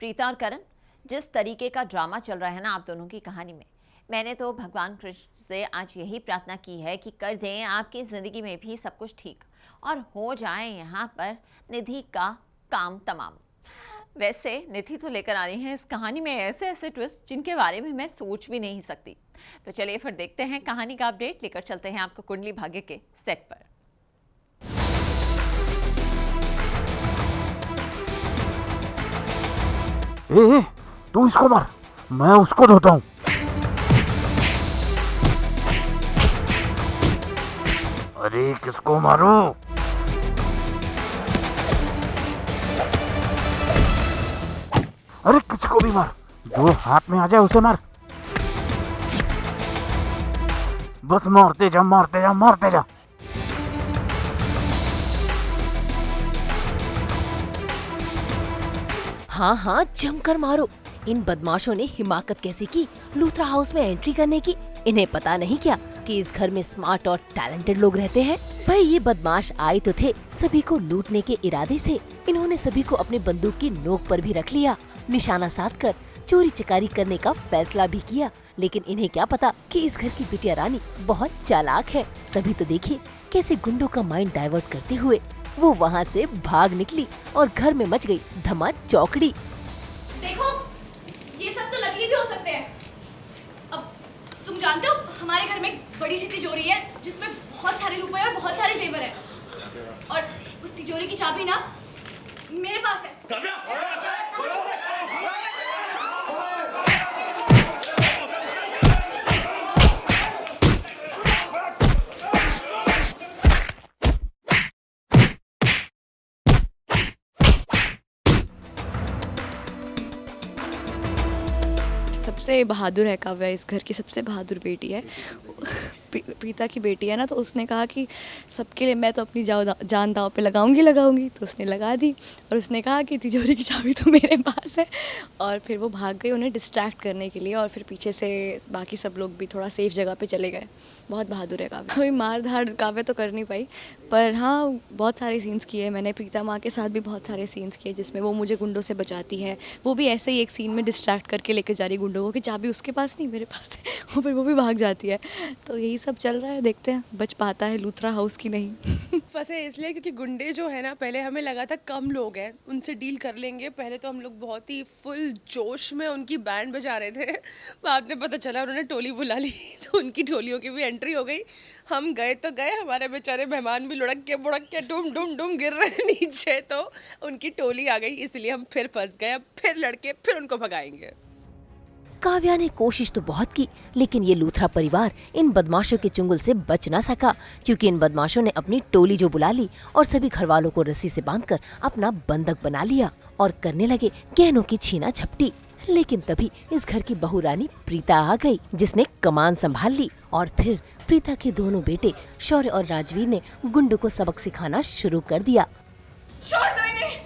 प्रीता और करण, जिस तरीके का ड्रामा चल रहा है ना आप दोनों की कहानी में, मैंने तो भगवान कृष्ण से आज यही प्रार्थना की है कि कर दें आपकी ज़िंदगी में भी सब कुछ ठीक और हो जाए यहाँ पर निधि का काम तमाम। वैसे निधि तो लेकर आ रही हैं इस कहानी में ऐसे ऐसे ट्विस्ट जिनके बारे में मैं सोच भी नहीं सकती। तो चलिए फिर देखते हैं कहानी का अपडेट लेकर चलते हैं आपको कुंडली भाग्य के सेट पर। ए, तू इसको मार, मैं उसको धोता हूँ। अरे किसको मारो? अरे किसको भी मार, जो हाथ में आ जाए उसे मार। बस मारते जा मारते जा मारते जा। हाँ हाँ जमकर मारो। इन बदमाशों ने हिमाकत कैसे की लूथरा हाउस में एंट्री करने की। इन्हें पता नहीं क्या कि इस घर में स्मार्ट और टैलेंटेड लोग रहते हैं। भाई ये बदमाश आए तो थे सभी को लूटने के इरादे से। इन्होंने सभी को अपने बंदूक की नोक पर भी रख लिया। निशाना साध कर चोरी चकारी करने का फैसला भी किया। लेकिन इन्हें क्या पता कि इस घर की बिटिया रानी बहुत चालाक है। तभी तो देखिए कैसे गुंडों का माइंड डाइवर्ट करते हुए वो वहाँ से भाग निकली और घर में मच गई धमा चौकड़ी। देखो, ये सब तो नकली भी हो सकते हैं। अब तुम जानते हो हमारे घर में एक बड़ी सी तिजोरी है जिसमें बहुत सारे रुपए और बहुत सारे जेवर हैं। और उस तिजोरी की चाबी ना मेरे पास है। सबसे बहादुर है काव्या, इस घर की सबसे बहादुर बेटी है। प्रीता की बेटी है ना, तो उसने कहा कि सबके लिए मैं तो अपनी जान दांव पे लगाऊंगी, तो उसने लगा दी। और उसने कहा कि तिजोरी की चाबी तो मेरे पास है। और फिर वो भाग गई उन्हें डिस्ट्रैक्ट करने के लिए। और फिर पीछे से बाकी सब लोग भी थोड़ा सेफ जगह पे चले गए। बहुत बहादुर है काव्या। कोई मार धाड़ काव्या तो कर नहीं पाई, पर हाँ बहुत सारे सीन्स किए मैंने। प्रीता माँ के साथ भी बहुत सारे सीन्स किए जिसमें वो मुझे गुंडों से बचाती है। वो भी ऐसे ही एक सीन में डिस्ट्रैक्ट करके लेकर जा रही गुंडों को कि चाबी उसके पास नहीं मेरे पास है। और फिर वो भी भाग जाती है। तो यही सब चल रहा है, देखते हैं बच पाता है लूथरा हाउस की नहीं। फंसे इसलिए क्योंकि गुंडे जो है ना, पहले हमें लगा था कम लोग हैं उनसे डील कर लेंगे। पहले तो हम लोग बहुत ही फुल जोश में उनकी बैंड बजा रहे थे। बाद में पता चला उन्होंने टोली बुला ली, तो उनकी टोलियों की भी एंट्री हो गई। हम गए तो गए, हमारे बेचारे मेहमान भी लुढ़क के बुढ़क के डुम डुम डुम गिर रहे हैं नीचे, तो उनकी टोली आ गई। इसलिए हम फिर फंस गए। अब फिर लड़के फिर उनको भगाएंगे। काव्या ने कोशिश तो बहुत की, लेकिन ये लूथरा परिवार इन बदमाशों के चुंगल से बच ना सका, क्योंकि इन बदमाशों ने अपनी टोली जो बुला ली और सभी घर वालों को रस्सी से बांधकर अपना बंधक बना लिया और करने लगे गहनों की छीना झपटी। लेकिन तभी इस घर की बहू रानी प्रीता आ गई, जिसने कमान संभाल ली। और फिर प्रीता के दोनों बेटे शौर्य और राजवीर ने गुंडों को सबक सिखाना शुरू कर दिया। छोड़ दो इन्हें,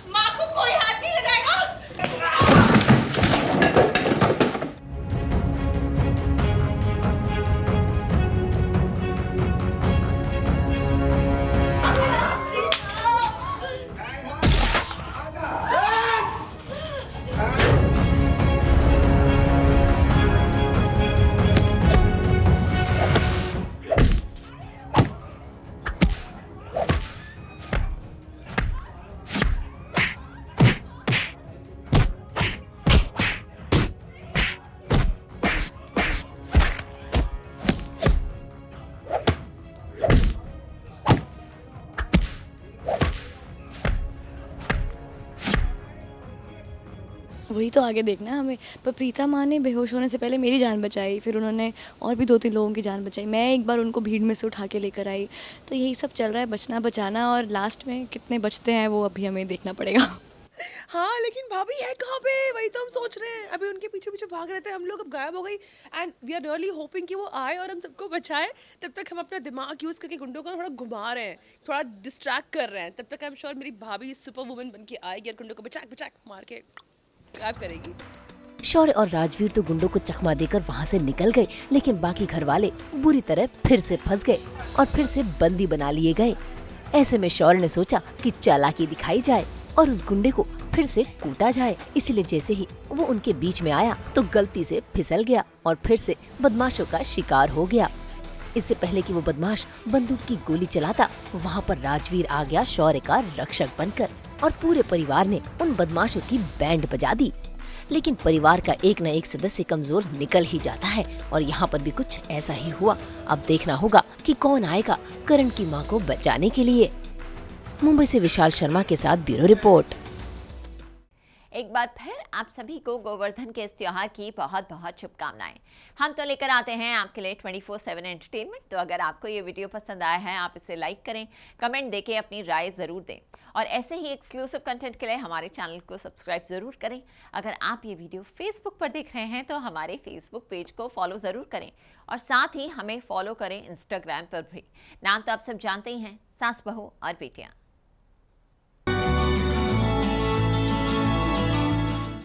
माँ को कोई हाथ नहीं लगाएगा। वही तो आगे देखना है हमें। पर प्रीता माँ ने बेहोश होने से पहले मेरी जान बचाई, फिर उन्होंने और भी 2-3 लोगों की जान बचाई। मैं एक बार उनको भीड़ में से उठा के लेकर आई। तो यही सब चल रहा है, बचना बचाना। और लास्ट में कितने बचते हैं वो अभी हमें देखना पड़ेगा। हाँ, लेकिन भाभी है कहाँ पे? वही तो हम सोच रहे हैं। अभी उनके पीछे पीछे भाग रहे थे हम लोग, अब गायब हो गई। And we are really hoping कि वो आए और हम सबको बचाए। तब तक हम अपना दिमाग यूज़ करके गुंडों को थोड़ा घुमा रहे हैं, थोड़ा डिस्ट्रैक्ट कर रहे हैं। तब तक आई एम श्योर मेरी भाभी सुपर वुमन बन के आएगी और गुंडों को बचाक बचाक मार के गायब करेगी। शौर्य और राजवीर तो गुंडों को चकमा देकर वहाँ से निकल गए, लेकिन बाकी घर वाले बुरी तरह फिर से फंस गए और फिर से बंदी बना लिए गए। ऐसे में शौर्य ने सोचा कि चालाकी दिखाई जाए और उस गुंडे को फिर से कूटा जाए, इसलिए जैसे ही वो उनके बीच में आया तो गलती से फिसल गया और फिर से बदमाशों का शिकार हो गया। इससे पहले कि वो बदमाश बंदूक की गोली चलाता, वहाँ पर राजवीर आ गया शौर्य का रक्षक बनकर और पूरे परिवार ने उन बदमाशों की बैंड बजा दी। लेकिन परिवार का एक न एक सदस्य कमजोर निकल ही जाता है और यहाँ पर भी कुछ ऐसा ही हुआ। अब देखना होगा कि कौन आएगा करण की मां को बचाने के लिए। मुंबई से विशाल शर्मा के साथ ब्यूरो रिपोर्ट। एक बार फिर आप सभी को गोवर्धन के इस त्योहार की बहुत बहुत शुभकामनाएं। हम तो लेकर आते हैं आपके लिए 24/7 एंटरटेनमेंट। तो अगर आपको ये वीडियो पसंद आया है, आप इसे लाइक करें, कमेंट देके अपनी राय ज़रूर दें और ऐसे ही एक्सक्लूसिव कंटेंट के लिए हमारे चैनल को सब्सक्राइब ज़रूर करें। अगर आप ये वीडियो फेसबुक पर देख रहे हैं तो हमारे फेसबुक पेज को फॉलो ज़रूर करें और साथ ही हमें फॉलो करें इंस्टाग्राम पर भी। नाम तो आप सब जानते ही हैं, सास बहू और बेटियाँ।